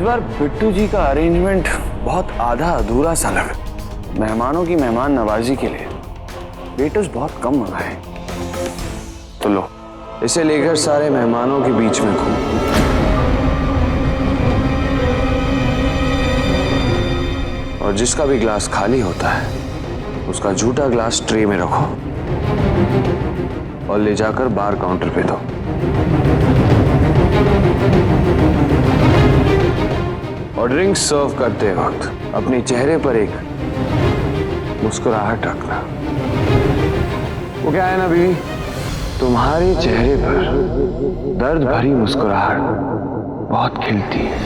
बार बिट्टू जी का अरेंजमेंट बहुत आधा अधूरा सा लगा। मेहमानों की मेहमान नवाजी के लिए वेटर्स बहुत कम मंगाए। तो लो, इसे लेकर सारे मेहमानों के बीच में घूम। और जिसका भी ग्लास खाली होता है उसका झूठा ग्लास ट्रे में रखो और ले जाकर बार काउंटर पे दो। और ड्रिंक सर्व करते वक्त अपने चेहरे पर एक मुस्कुराहट रखना। वो क्या है ना बीवी, तुम्हारे चेहरे पर दर्द भरी मुस्कुराहट बहुत खिलती है।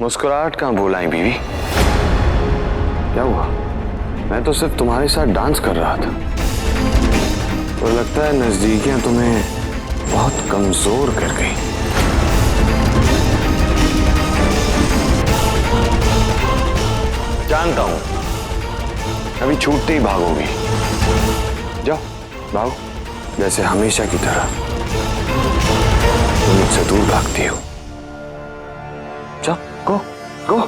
मुस्कुराहट कहाँ भूलाई बीवी? क्या हुआ? मैं तो सिर्फ तुम्हारे साथ डांस कर रहा था। तो लगता है नजदीकियां तुम्हें बहुत कमजोर कर गई। जानता हूं, अभी छूटते ही भागोगी। जाओ भागो, जैसे हमेशा की तरह तुम मुझसे दूर भागती हो। जाओ, गो गो।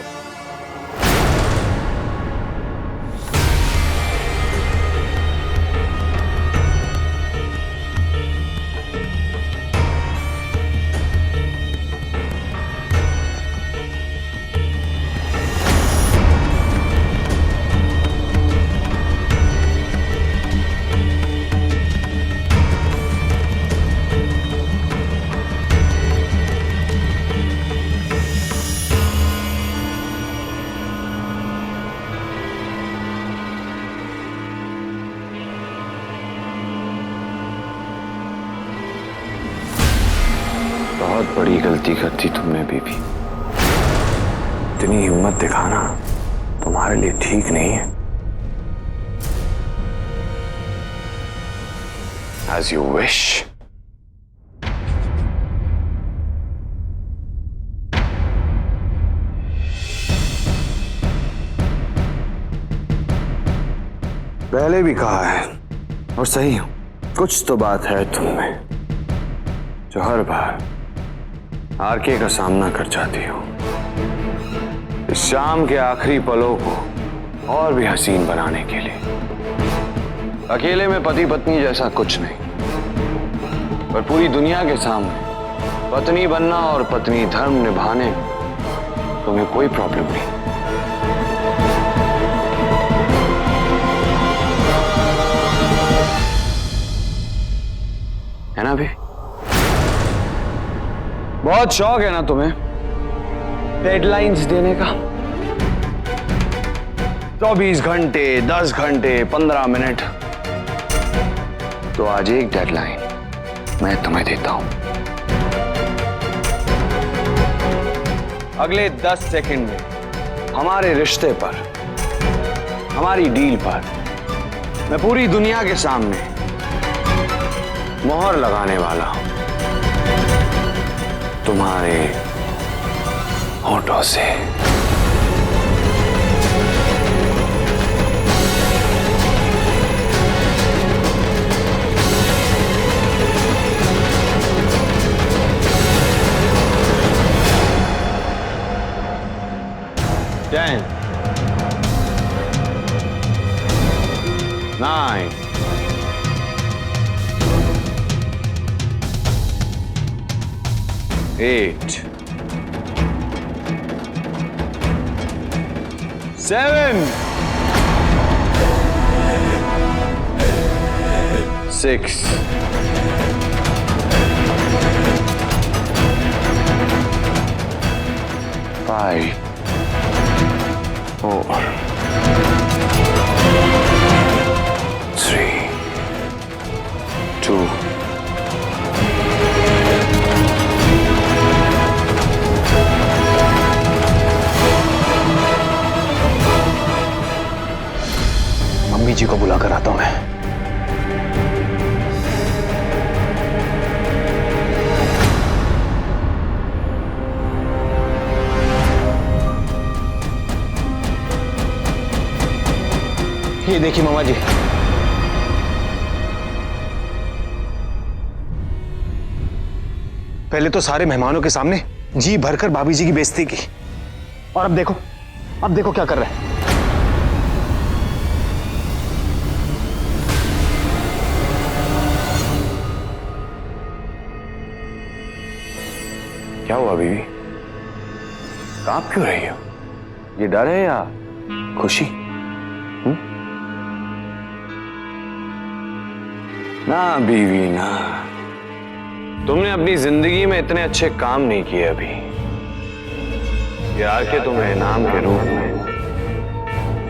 बहुत बड़ी गलती करती तुमने बीबी। इतनी हिम्मत दिखाना तुम्हारे लिए ठीक नहीं है। As you wish. पहले भी कहा है और सही हूं, कुछ तो बात है तुममें जो हर बार आरके का सामना कर जाती हो। इस शाम के आखिरी पलों को और भी हसीन बनाने के लिए। अकेले में पति पत्नी जैसा कुछ नहीं, पर पूरी दुनिया के सामने पत्नी बनना और पत्नी धर्म निभाने तुम्हें कोई प्रॉब्लम नहीं। है ना भी? बहुत शौक है ना तुम्हें हेडलाइंस देने का? 24 घंटे, 10 घंटे, 15 मिनट। तो आज एक डेडलाइन मैं तुम्हें देता हूं। अगले 10 सेकंड में हमारे रिश्ते पर, हमारी डील पर मैं पूरी दुनिया के सामने मोहर लगाने वाला हूं, तुम्हारे होठों से। Ten, 9, 8, 7 6 5 4 3 2 मम्मी जी को बुला कर आता हूं मैं। ये देखिए मामा जी, पहले तो सारे मेहमानों के सामने जी भरकर भाभी जी की बेइज्जती की, और अब देखो क्या कर रहे हैं। क्या हुआ बीवी? कांप क्यों रही हो? ये डर है या खुशी? ना बीवी ना, तुमने अपनी जिंदगी में इतने अच्छे काम नहीं किए अभी। ये आके तुम्हें इनाम के रूप में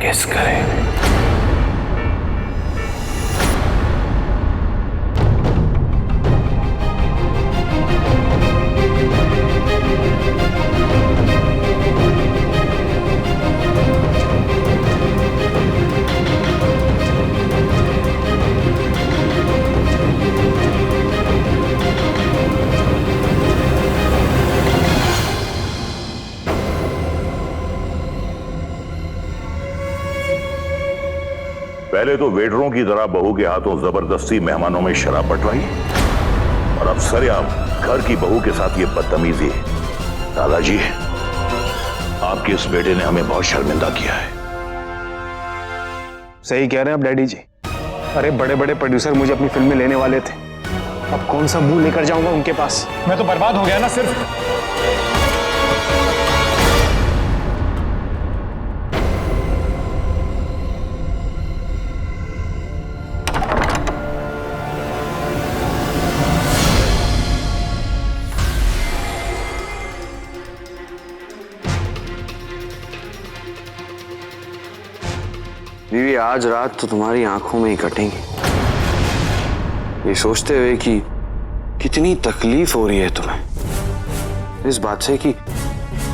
किस करें। पहले तो वेटरों की तरह बहू के हाथों जबरदस्ती मेहमानों में शराब बंटवाई, और अब सरेआम घर की बहू के साथ ये बदतमीजी। दादाजी, आपके इस बेटे ने हमें बहुत शर्मिंदा किया है। सही कह रहे हैं आप डैडी जी। अरे बड़े बड़े प्रोड्यूसर मुझे अपनी फिल्म में लेने वाले थे, अब कौन सा मुंह लेकर जाऊंगा उनके पास। मैं तो बर्बाद हो गया ना सिर्फ। बीवी, आज रात तो तुम्हारी आंखों में ही कटेंगी, ये सोचते हुए कि कितनी तकलीफ हो रही है तुम्हें इस बात से कि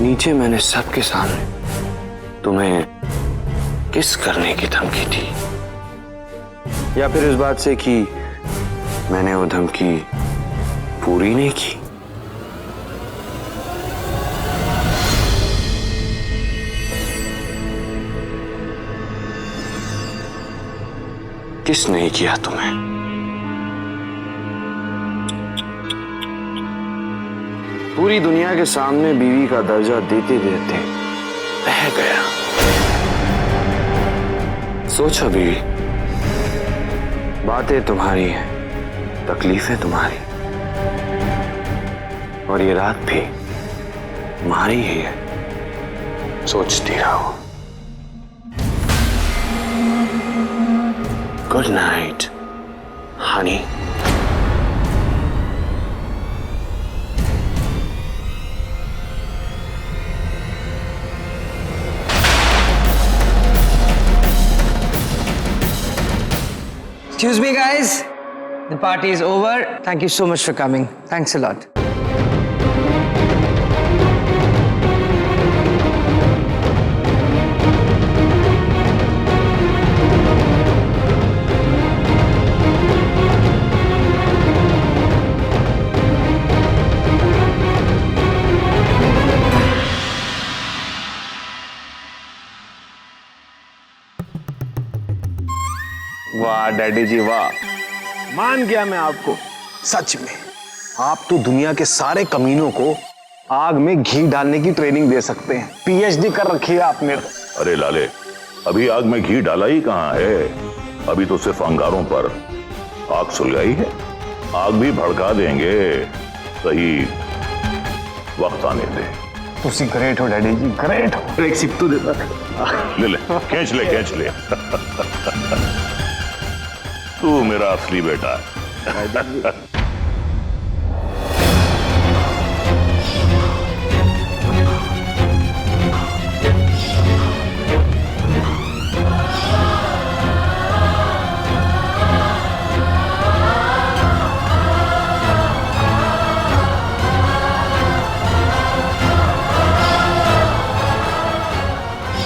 नीचे मैंने सबके सामने तुम्हें किस करने की धमकी दी, या फिर इस बात से कि मैंने वो धमकी पूरी नहीं की। किस नहीं किया तुम्हें? पूरी दुनिया के सामने बीवी का दर्जा देते देते रह गया। सोचो बीवी, बातें तुम्हारी हैं, तकलीफें तुम्हारी, और ये रात भी तुम्हारी ही है। सोचती रहो। Good night, honey. Excuse me, guys. The party is over. Thank you so much for coming. Thanks a lot. वाह डैडी जी वाह, मान गया मैं आपको। सच में आप तो दुनिया के सारे कमीनों को आग में घी डालने की ट्रेनिंग दे सकते हैं। पीएचडी कर रखी है आपने। अरे लाले, अभी आग में घी डाला ही कहां है, अभी तो सिर्फ अंगारों पर आग सुलगाई है। आग भी भड़का देंगे, सही वक्त आने दे। तुसी ग्रेट हो डैडी जी, ग्रेट हो। एक सिप तो देता। ले ले, खींच ले, खींच ले। तू मेरा असली बेटा है।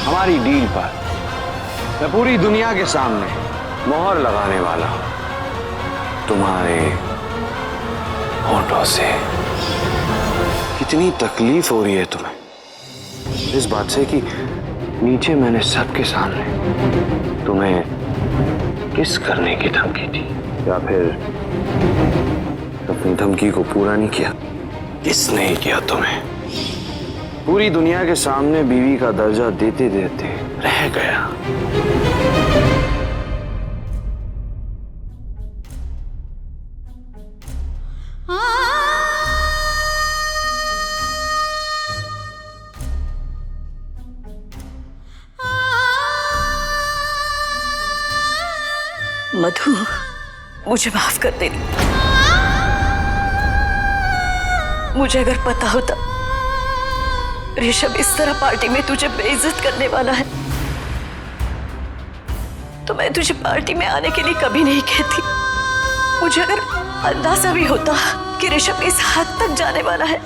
हमारी डील पर मैं पूरी दुनिया के सामने मोहर लगाने वाला हूं तुम्हारे होठों से। कितनी तकलीफ हो रही है तुम्हें इस बात से कि नीचे मैंने सबके सामने तुम्हें किस करने की धमकी दी, या फिर अपनी धमकी को पूरा नहीं किया? किसने ही किया तुम्हें? पूरी दुनिया के सामने बीवी का दर्जा देते देते रह गया। मधु, मुझे माफ कर देनी। मुझे अगर पता होता ऋषभ इस तरह पार्टी में तुझे बेइज्जत करने वाला है तो मैं तुझे पार्टी में आने के लिए कभी नहीं कहती। मुझे अगर अंदाजा भी होता कि ऋषभ इस हद तक जाने वाला है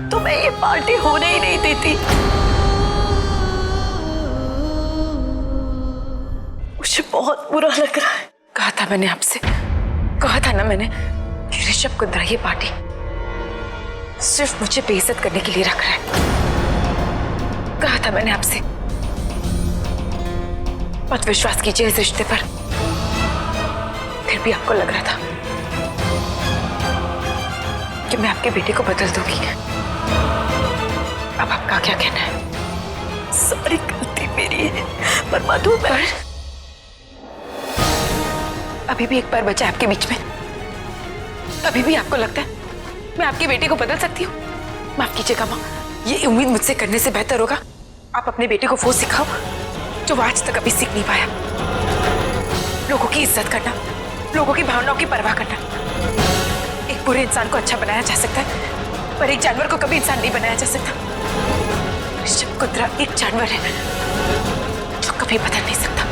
तो मैं ये पार्टी होने ही नहीं देती। मुझे बहुत बुरा लग रहा है। कहा था मैंने आपसे, कहा था ना मैंने कि ऋषभ कुंद्रा ये पार्टी सिर्फ मुझे बेइज्जत करने के लिए रख रहा है। कहा था मैंने आपसे, मत विश्वास कीजिए इस रिश्ते पर। फिर भी आपको लग रहा था कि मैं आपके बेटे को बदल दूंगी। अब आपका क्या कहना है? सारी गलती मेरी है, पर मधु मैं अभी भी एक बार बचा है आपके बीच में। अभी भी आपको लगता है मैं आपके बेटे को बदल सकती हूँ? माफ कीजिएगा माँ, ये उम्मीद मुझसे करने से बेहतर होगा आप अपने बेटे को वो सिखाओ जो वो आज तक कभी सीख नहीं पाया। लोगों की इज्जत करना, लोगों की भावनाओं की परवाह करना। एक बुरे इंसान को अच्छा बनाया जा सकता है पर एक जानवर को कभी इंसान नहीं बनाया जा सकता। ऋषभ कुंद्रा एक जानवर है जो कभी बदल नहीं सकता।